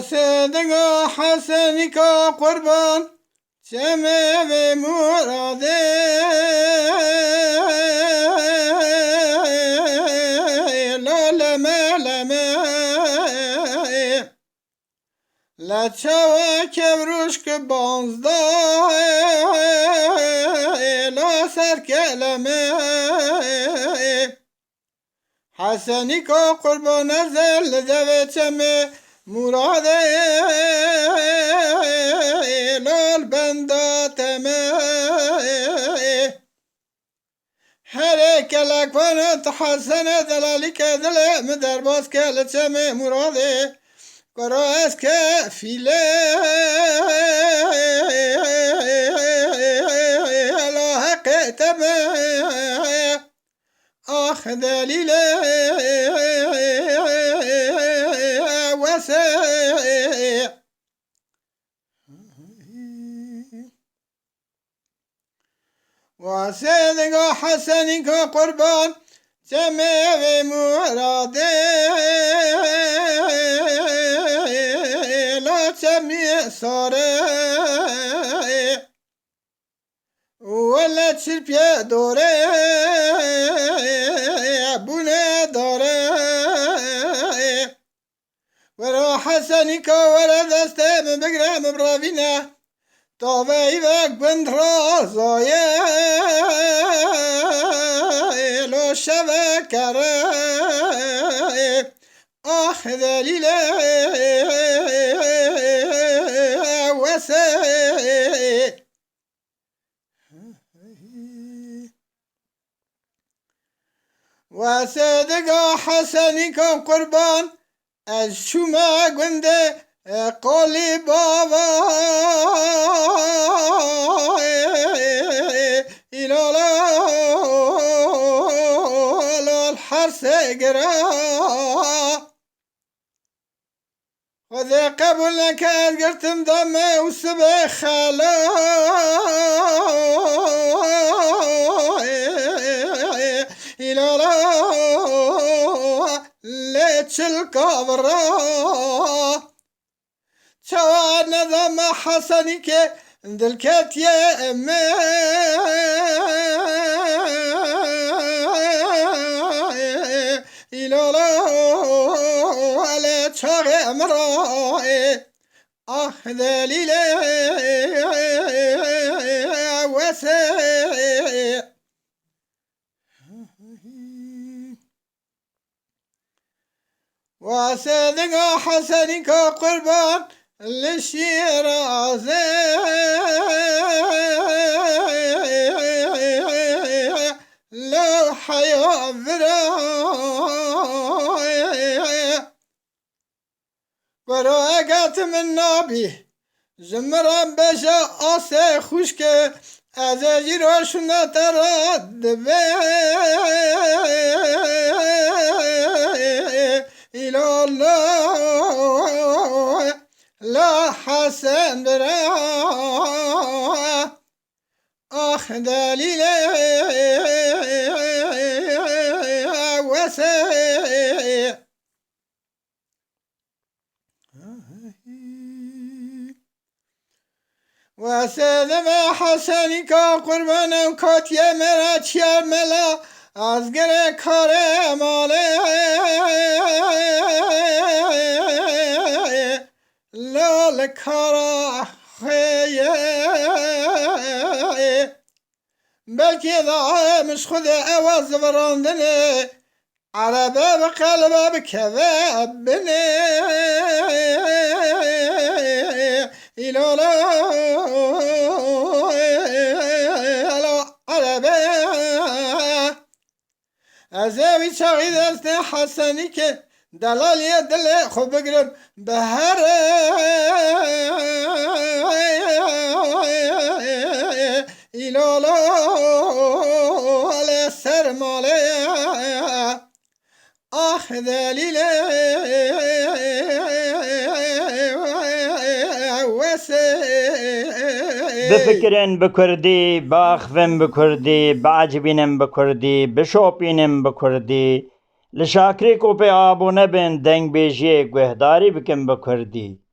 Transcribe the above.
صدق حسنك قربان جمع مراده لا لما لا چوا کبروش که بانزده لا سر کلمه حسنی که قربان زل دوچمه مراده لال بنداتمه هر کلک ونت حسنه دلالی که دل مدرباز که لچمه مراده قراس که فیله لا حق تمه آخ دلیله واسدق حسنك قربان جميع مراده لا جميع صاره ولا تشربيا دوره بنا دوره ورا حسنك ورا دسته بقرا مبرافينا طاوی وک بند رازایه لو شبه کره آخ دلیله وسه وصدق حسنك قربان از شما گنده قولی بابا ایلالا الحرس گرا خود قبول نکرد گرتم دمه و سبه خلا ایلالا لیچل کابرا چوار نظام حسنی که دلکت یه امه ایلالا علی چاق امرای آخ دلیله وسه وصدق حسنك قربان للشيرازه لو حيا براي وراقات من نابي زمران بشا آسه خوشك ازاجي روشنا ترد بي إلى الله لا حسن برا آخ دلیله وسه وسلم حسنك قربان کاتی مرا چیار ملا از گر کار ماله لال کارا خیه بلکه دعامش خود عوض وراندنه عربه به قلبه به کذب بنه ایلالا عربه از اوی چاقی دست حسنی که دلالی دل خوب بگرم به هر ایلالا علی سرماله آخ دلیله بفکرن بکردی، باخفن بکردی، بعجبینن بکردی، بشوپینن بکردی، لشاکری کو پی آبو نبین دنگ بیجی گوهداری بکن بکردی.